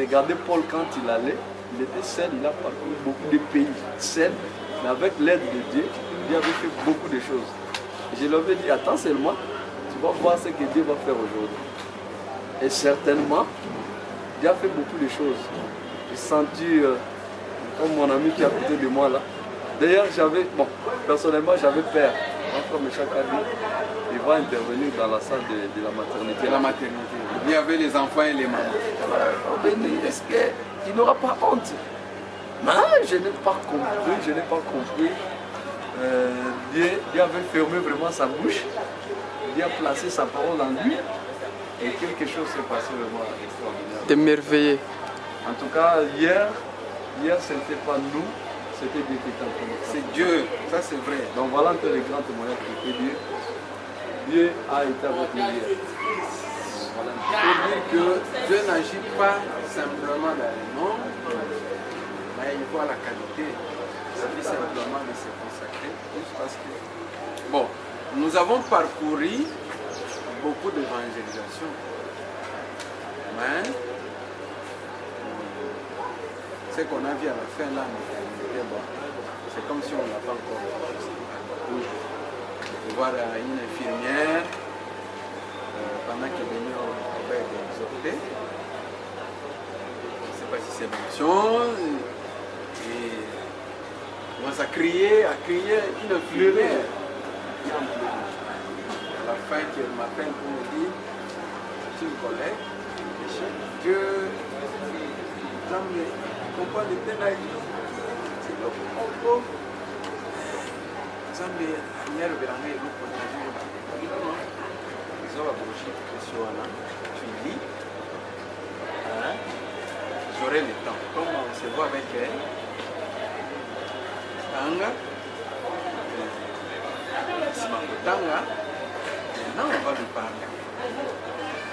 Regardez Paul quand il allait, il était seul, il a parcouru beaucoup de pays seul, mais avec l'aide de Dieu, il avait fait beaucoup de choses. Et je lui avais dit, attends seulement, tu vas voir ce que Dieu va faire aujourd'hui. Et certainement, Dieu a fait beaucoup de choses. J'ai senti, comme mon ami qui est à côté de moi là, d'ailleurs personnellement j'avais peur. Mon frère Méchac a dit, il va intervenir dans la salle de la maternité. De la maternité. Il y avait les enfants et les mamans. Est-ce qu'il n'aura pas honte? Mais je n'ai pas compris, Dieu avait fermé vraiment sa bouche. Dieu a placé sa parole en lui. Et quelque chose s'est passé vraiment extraordinaire. D'émerveillé. En tout cas, hier ce n'était pas nous, c'était Dieu qui était en train de faire. C'est Dieu, ça c'est vrai. Donc voilà un peu les grands témoignages que peut dire. Dieu a été avec nous hier. Voilà. Pour dire que Dieu n'agit pas simplement dans les noms, mais il voit la qualité. Il suffit simplement de se consacrer. Parce que, bon, nous avons parcouru beaucoup d'évangélisation. Mais ce qu'on a vu à la fin là, c'est comme si on n'a pas encore vu. De voir une infirmière pendant qu'elle venait au père exhorter. Je ne sais pas si c'est mention. Et on commence à crier une infirmière. À la fin qu'elle m'appelle pour me dire, c'est une collègue, que Zambé, comprend le ténaï, c'est le combo. Zambé, hier, Béramé, le contagieux, ils ont la brochette sur là, tu lis, j'aurai le temps. Comme on se voit avec elle, Tanga, Tanga, maintenant on va lui parler.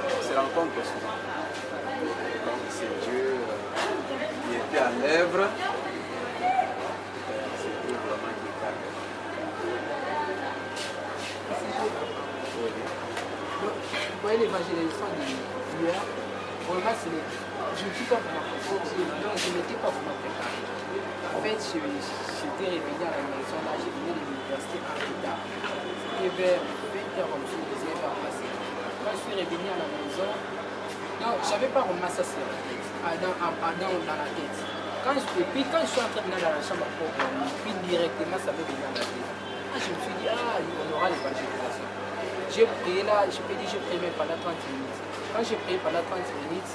On se rencontre souvent. Donc c'est Dieu qui était à l'œuvre. C'est Dieu vraiment qui est à l'œuvre. Vous voyez l'évangélisation d'hier, vraiment je ne suis pas vraiment préparé. Donc je n'étais pas vraiment préparé. En fait, j'étais revenu à la maison, là, j'ai venu de l'université en retard. C'était vers 20h comme je disais, vers passer. Quand je suis revenu à la maison, non, je n'avais pas vraiment ça dans la tête. Puis quand je suis entré dans la chambre pour dormir, puis directement ça m'est venu dans la tête. Je me suis dit, on aura l'évangélisation. J'ai prié là, je peux dire, j'ai prié même pendant 30 minutes. Quand j'ai prié pendant 30 minutes,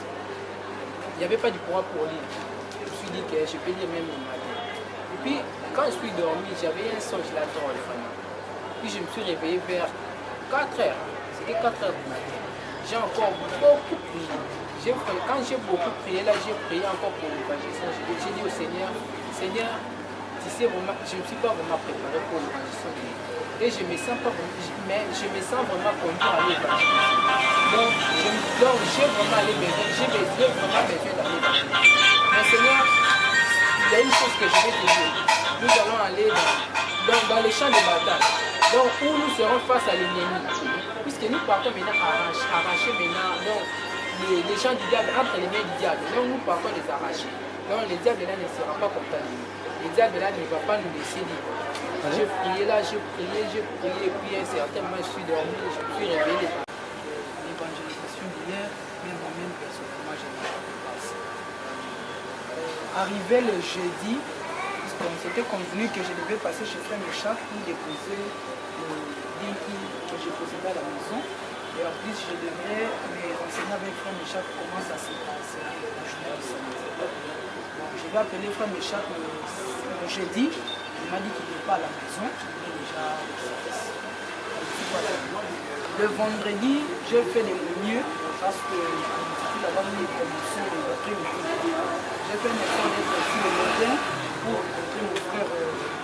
il n'y avait pas du courant pour lire. Je me suis dit que je peux lire même le matin. Et puis, quand je suis dormi, j'avais un songe là dans le famille. Puis je me suis réveillé vers 4 heures. C'était 4 heures du matin. J'ai encore beaucoup prié. Quand j'ai beaucoup prié, là, j'ai prié encore pour l'évangélisation. J'ai dit au Seigneur, Seigneur, tu sais, je ne me suis pas vraiment préparé pour l'évangélisation. Et je me sens pas, mais je me sens vraiment conduit à l'évangélisation. Donc, j'ai vraiment allé besoin, j'ai vraiment besoin d'aller. Mais Seigneur, il y a une chose que je vais te dire. Nous allons aller dans les champs de bataille. Donc, où nous serons face à l'ennemi. Puisque nous partons maintenant arracher maintenant donc, les champs du diable, entre les mains du diable. Donc, nous partons les arracher. Donc, le diable là ne sera pas content de nous. Le diable là ne va pas nous laisser libre. J'ai prié là, j'ai prié, et puis un certain moment, je suis dormi, je me suis réveillé. L'évangélisation d'hier, même moi-même, personnellement, je n'ai pas passé. Arrivé le jeudi, puisqu'on s'était convenu que je devais passer chez Frère Méchac pour déposer le dinky que j'ai possédé à la maison. Et en plus, je devrais me renseigner avec Frère Méchac comment ça s'est passé le jour du samedi. Donc, je vais appeler Frère Méchac le jeudi. Il m'a dit qu'il n'est pas à la maison, il est déjà au service. Le vendredi, j'ai fait de mon mieux parce que là-bas, il y a une commission d'après-midi. J'ai fait un effort d'être ici le matin pour rencontrer mon frère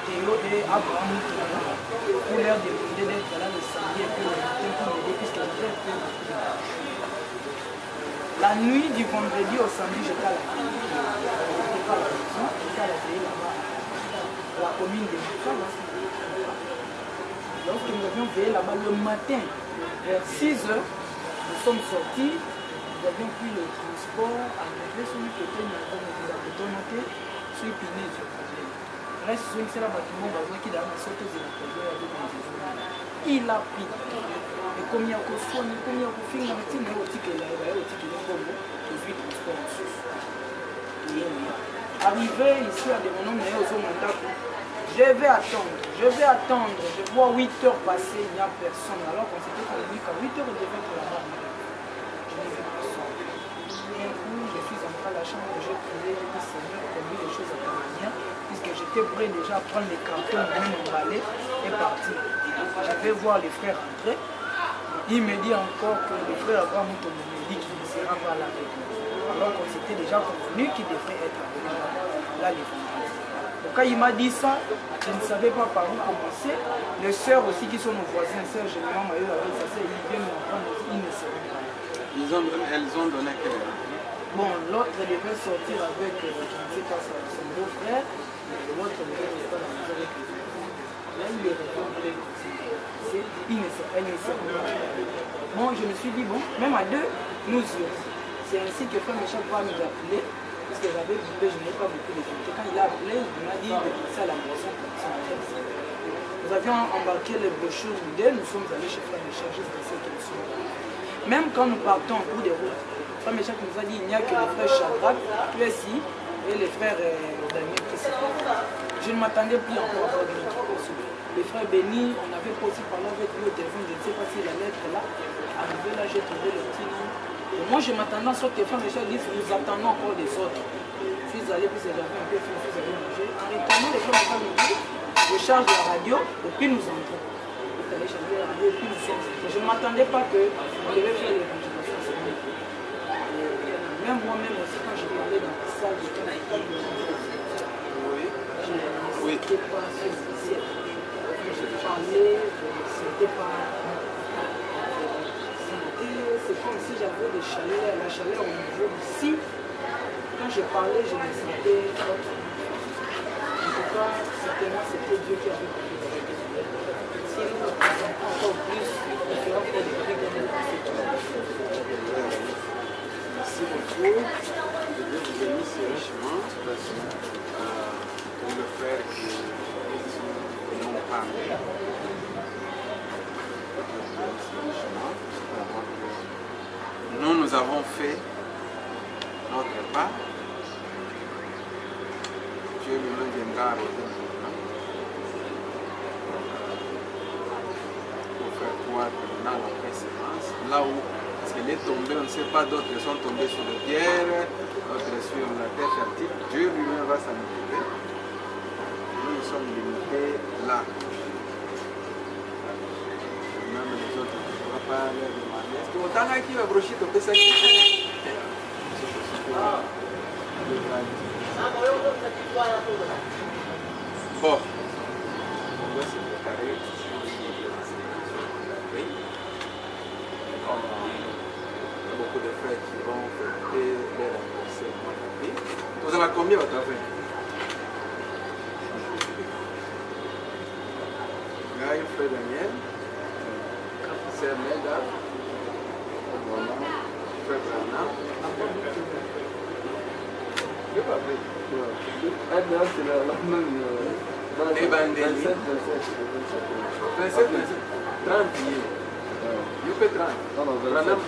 Théo et Abraham pour leur demander d'être là le samedi et pour m'aider puisqu'il y avait beaucoup de tâches. La nuit du vendredi au samedi, j'étais à la maison. Je n'étais pas à la maison, j'étais à la veille là-bas. La commune de Moussa. Lorsque nous avions veillé là-bas le matin, vers 6 h, nous sommes sortis avions pris le transport arrivé sur le côté de la Botonoté, sur Piné. Reste sur une seule bâtiment qui a sauté de la il a pris. Et comme il y a qu'au soin, comme il y a qu'au film, il y a aussi que la transport en sus. Arrivé ici à des moments, je vais attendre, je vois 8 heures passer, il n'y a personne. Alors qu'on s'était convenu qu'à 8 heures, je devais être là-bas. Je n'ai vu personne. Et un coup, je suis entré à la chambre, j'ai prié, j'ai dit Seigneur, conduis les choses à ta manière, puisque j'étais prêt déjà à prendre les cartons, même emballer et partir. Je vais voir les frères entrer. Il me dit encore que le frère Abraham me dit qu'il ne sera pas là avec nous. Alors qu'on s'était déjà convenu qu'il devrait être avec nous. Là, les vendredis. Donc quand il m'a dit ça, je ne savais pas par où commencer. Les sœurs aussi qui sont nos voisins, sœurs généralement Maïeux avec sa sœur, ils viennent m'apprendre aussi, ils ne seront pas là. Elles ont donné quel? Bon, l'autre devait sortir avec, je ne sais pas, son beau-frère, mais l'autre devait rester à la maison avec les enfants. Là, il est revenu, il ne sait pas. Bon, je me suis dit, bon, même à deux, nous irons. C'est ainsi que Frère Michel va nous appeler, parce que j'avais voulu, je n'ai pas beaucoup de temps. Quand il a appelé, il m'a dit de passer à la maison pour son adresse. Nous avions embarqué les brochures d'elle, nous sommes allés chez Frère Michel jusqu'à ce qu'ils sont là. Même quand nous partons en cours de route, Frère Michel nous a dit il n'y a que les frères Shadrach, Tuessi et les frères Daniel qui se parlent. Je ne m'attendais plus encore à voir de notre possible. Les frères bénis, on avait pas aussi parlé avec lui au téléphone, je ne sais pas si la lettre là. Arrivé là, j'ai trouvé le petit nom. Et moi, je m'attendais à ce que Frère Michel dise nous attendons encore des autres. Je suis allé, puis j'avais un peu faim, je suis allé manger. En retournant, les frères Michel nous dit je charge la radio et puis nous entrons. Je suis allé charger la radio et puis nous sommes entrés. Je ne m'attendais pas qu'on devait faire l'évangélisation. Même moi-même aussi, quand je parlais dans la salle de temps, je n'étais pas sur je parlais, c'était pas. C'est comme si j'avais des chaleurs, la chaleur au niveau ici. Quand je parlais, je me sentais autre. En tout cas, c'était Dieu qui avait parlé. Si nous nous présentons encore plus, il fera pour les prix de notre Merci beaucoup. Je vais vous bénir si richement pour le frère qui nous parle. Nous avons fait notre part. Dieu lui-même viendra arrêter pour faire croire que maintenant la séance, là où parce qu'elle est tombée, on ne sait pas, d'autres sont tombés sur les pierres, d'autres sur la terre fertile. Dieu lui-même va s'en occuper. Nous sommes limités là. Même les autres ne pourront pas leur demander. Est-ce que autant qui va brocher tout ça qui bon, on doit se préparer. Beaucoup de frères qui vont fêter leur anniversaire au mois d'avril. Vous avez combien votre frère? Là, il y a frère Daniel, sœur Melda, frère Branham. Je ne sais pas. C'est la même. Évangélie. 27, 30 billets. Il fait 30. Branham.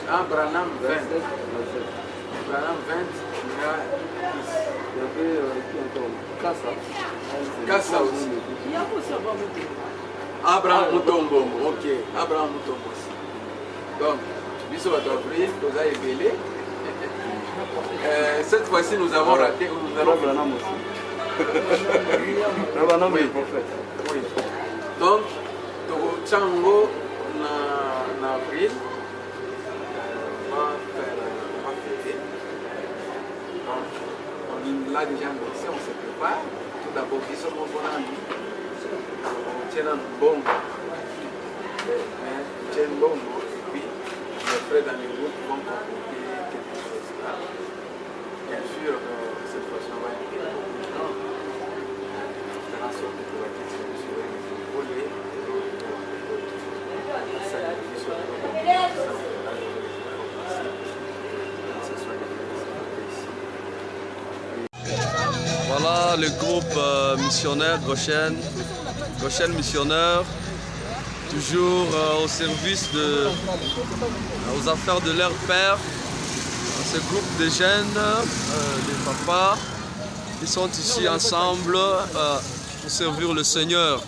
Ah, Branham 20. Branham 20, il y a 10. Il y avait qui encore? Kassa. Kassa aussi. Il y a aussi Abraham Mutombo. Ok, Abraham Mutombo aussi. Donc, Bissot va t'offrir, vous avez belé. Cette fois-ci, nous avons raté. Nous allons Branham aussi. Branham est prophète. Oui. Donc, Tchango, en avril, on va fêter. Donc, on l'a déjà annoncé, on se prépare. Tout d'abord, qui sont bons en lui. On tient un bon. On tient un bon. Et puis, les frères dans les groupes vont comporter quelque chose là. Bien sûr, cette fois-ci, on va être là. Faire en sorte que la question soit volée. le groupe missionnaire Goshen Missionnaire, toujours au service aux affaires de leur père. Ce groupe de jeunes, des papas, qui sont ici ensemble pour servir le Seigneur.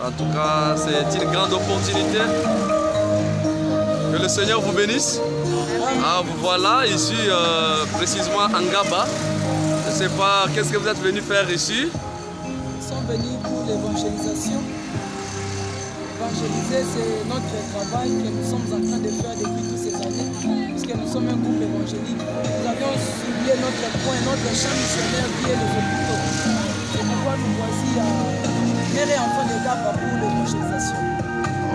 En tout cas, c'est une grande opportunité. Que le Seigneur vous bénisse. Ah, vous voilà ici, précisément en Gaba. Je ne sais pas, qu'est-ce que vous êtes venu faire ici? Nous sommes venus pour l'évangélisation. Évangéliser, c'est notre travail que nous sommes en train de faire depuis toutes ces années, puisque nous sommes un groupe évangélique. Nous avions souligné notre point, notre champ missionnaire qui est les hôpitaux. C'est pourquoi nous voici à Mère et Enfants de Gaba pour l'évangélisation.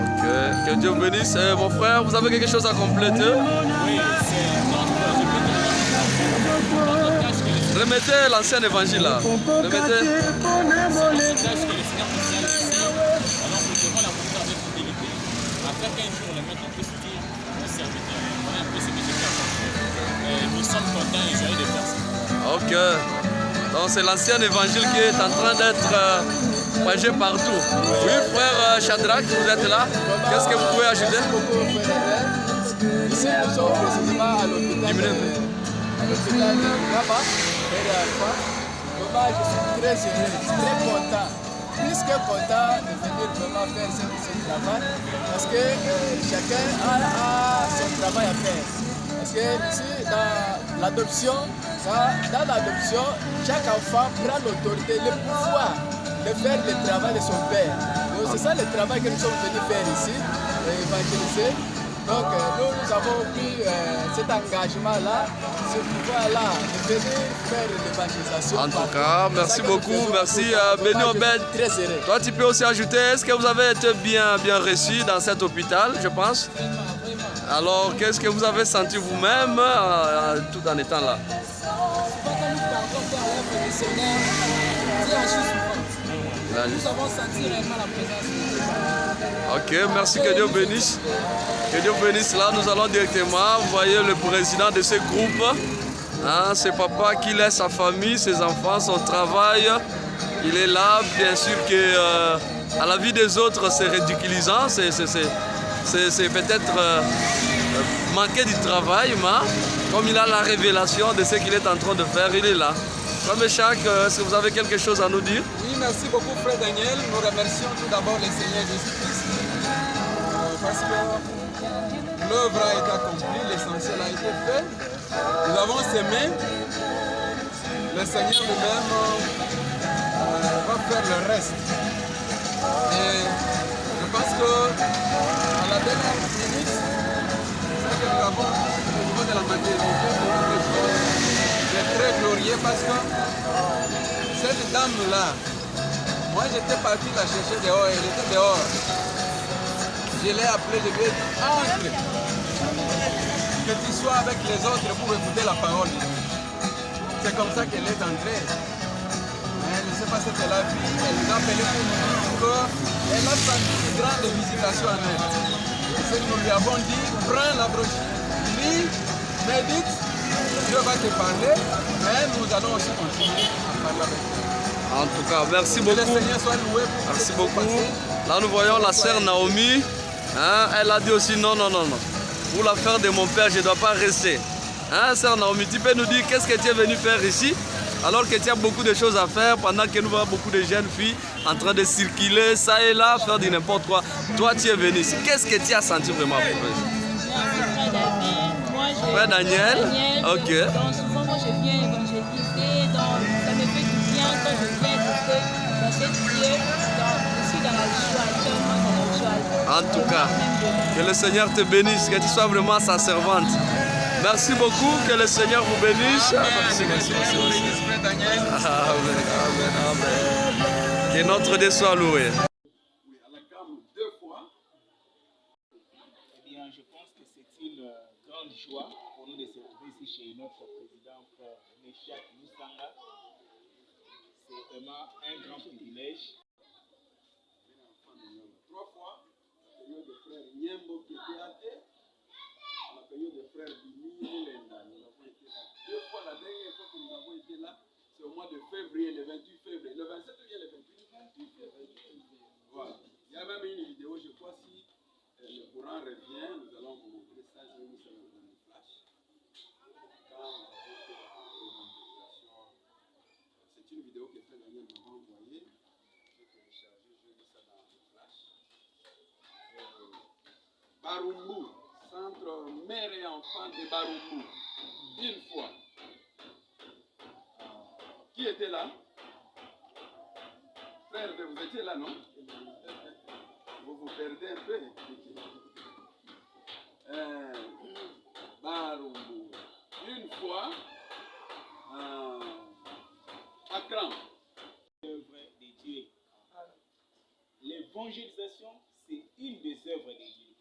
Ok, que Dieu vous bénisse. Mon frère, vous avez quelque chose à compléter? Oui, c'est Remettez l'ancien évangile là. Remettez. Après qu'un jour le maître puisse dire aux serviteurs, voilà un peu ce que j'ai fait. Nous sommes contents et joyeux de faire ça. Ok. Donc c'est l'ancien évangile qui est en train d'être prêché partout. Oui, frère Shadrach, vous êtes là. Qu'est-ce que vous pouvez ajouter? Ici, nous sommes précisément à l'hôpital de Gaba, je suis très heureux, très content. Plus que content de venir vraiment faire ce travail parce que chacun a son travail à faire. Parce que ici, dans l'adoption, chaque enfant prend l'autorité, le pouvoir de faire le travail de son père. Donc c'est ça le travail que nous sommes venus faire ici, évangéliser. Donc nous avons pris cet engagement-là, ce pouvoir-là, de venir faire l'évangélisation. En tout cas, merci beaucoup, merci Béni Obed. Très heureux. Toi, tu peux aussi ajouter, est-ce que vous avez été bien reçu dans cet hôpital, je pense? Alors, qu'est-ce que vous avez senti vous-même tout en étant là? Nous avons senti réellement la présence de Dieu. Ok, merci, que Dieu bénisse. Que Dieu bénisse. Là, nous allons directement. Vous voyez le président de ce groupe. Hein, c'est papa qui laisse sa famille, ses enfants, son travail. Il est là. Bien sûr que à la vie des autres, c'est ridiculisant. C'est peut-être manquer du travail, mais comme il a la révélation de ce qu'il est en train de faire, il est là. Frère Chak, est-ce que vous avez quelque chose à nous dire? Oui, merci beaucoup Frère Daniel. Nous remercions tout d'abord le Seigneur Jésus-Christ parce que l'œuvre a été accomplie, l'essentiel a été fait. Nous avons semé. Le Seigneur lui-même va faire le reste. Et je pense que à la dernière minute, ce que nous avons au niveau de la maternité, c'est très glorieux parce que cette dame-là, moi j'étais parti la chercher dehors, elle était dehors. Je l'ai appelée, je lui ai dit, entre, que tu sois avec les autres pour écouter la parole. C'est comme ça qu'elle est entrée. Je ne sais pas ce qu'elle a vu, elle nous a appelé pour nous dire qu'elle a senti une grande visitation en elle. C'est que nous lui avons dit, prends la brochure, lis, médite, Dieu va te parler, mais nous allons aussi continuer à parler avec toi. En tout cas, merci beaucoup. Que le Seigneur soit loué pour merci ce qui beaucoup. s'est passé. Là, nous voyons la sœur Naomi. Hein, elle a dit aussi non. Pour l'affaire de mon père, je ne dois pas rester. Hein, sœur Naomi, tu peux nous dire qu'est-ce que tu es venu faire ici? Alors que tu as beaucoup de choses à faire pendant que nous voyons beaucoup de jeunes filles en train de circuler ça et là, faire du n'importe quoi. Toi, tu es venu ici. Qu'est-ce que tu as senti vraiment? Frère Daniel. Ok. Donc souvent moi je viens évangéliser, donc ça me fait du bien quand je viens dans cette Dieu, je suis dans la joie, tellement dans la joie. En tout cas, que le Seigneur te bénisse, que tu sois vraiment sa servante. Merci beaucoup, que le Seigneur vous bénisse. Merci. Amen. Que notre Dieu soit loué. Je pense que c'est une grande joie pour nous de se retrouver ici chez notre président, frère Meshak Moussanga. C'est vraiment un grand privilège. Trois fois, la période de frère Niembo qui était athée, la période de frère Bini et Lenda. Nous avons été là. Deux fois, la dernière fois que nous avons été là, c'est au mois de février. frère Daniel m'avait envoyé. J'ai téléchargé, je lis ça dans le flash. Barumbu, centre mère et enfant de Barumbu. Une fois. Qui était là? Frère, vous étiez là, non? Vous vous perdez un peu. Barumbu. Une fois, à Cran. L'œuvre de Dieu. L'évangélisation, c'est une des œuvres de Dieu.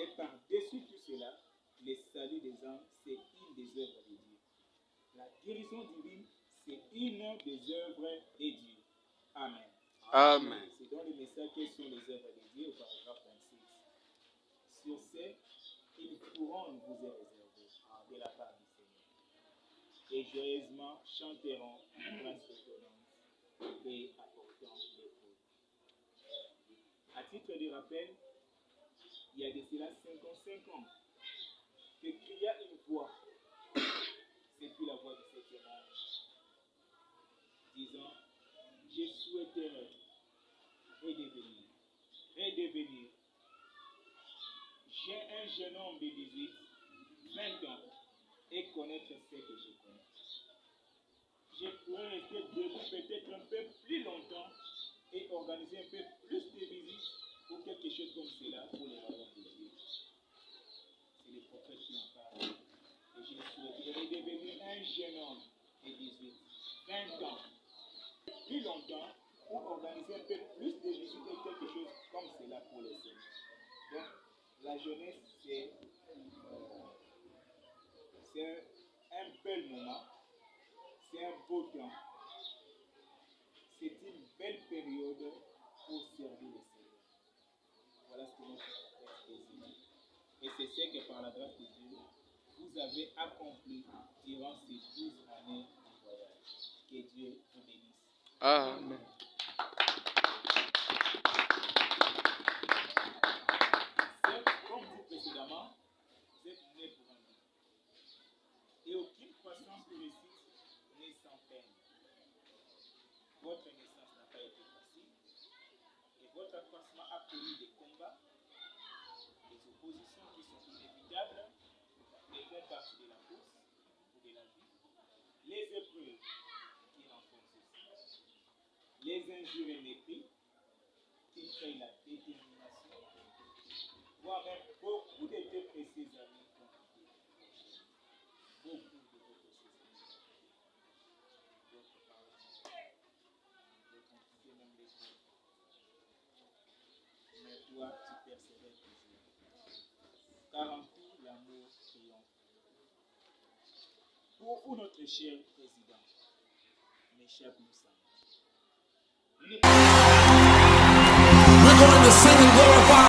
Et par-dessus tout cela, le salut des âmes, c'est une des œuvres de Dieu. La guérison divine, c'est une des œuvres de Dieu. Amen. Amen. C'est dans le message quelles sont les œuvres de Dieu au paragraphe 26. Sur ce, une couronne vous est réservée de la part du Seigneur. Et joyeusement chanteront grâce étonnante et apportant l'épaule. À titre de rappel, il y a de cela 55 ans que cria une voix, c'est plus la voix de cet ange, disant, je souhaiterais redevenir. J'ai un jeune homme de 18, 20 ans et connaître ce que je connais. Je pourrais rester debout peut-être un peu plus longtemps et organiser un peu plus de visites ou quelque chose comme cela pour les royaumes de Dieu. C'est le prophète qui en parle. Et je souhaiterais devenir un jeune homme de 18, 20 ans, plus longtemps pour organiser un peu plus de visites et quelque chose comme cela pour les Seigneurs. Donc, la jeunesse, c'est un bel moment, c'est un beau temps, c'est une belle période pour servir le Seigneur. Voilà ce que notre prophète désire. Et c'est ce que par la grâce de Dieu, vous avez accompli durant ces 12 années de voyage. Que Dieu vous bénisse. Amen. Comme dit précédemment, vous êtes nés pour un but. Et aucune croissance de réussite n'est sans peine. Votre naissance n'a pas été facile. Et votre accroissement a connu des combats, des oppositions qui sont inévitables et font partie de la course ou de la vie. Les épreuves qui renforcent aussi. Les injures et mépris qui créent la détermination. Voire même beaucoup de tes précieux amis compliqués. Beaucoup de tes précieux amis. D'autres parents, de compliquer même les choses. Mais toi, tu persévères toujours. Car en tout, l'amour triomphe. Pour vous, notre cher président, Meshach Moussanga,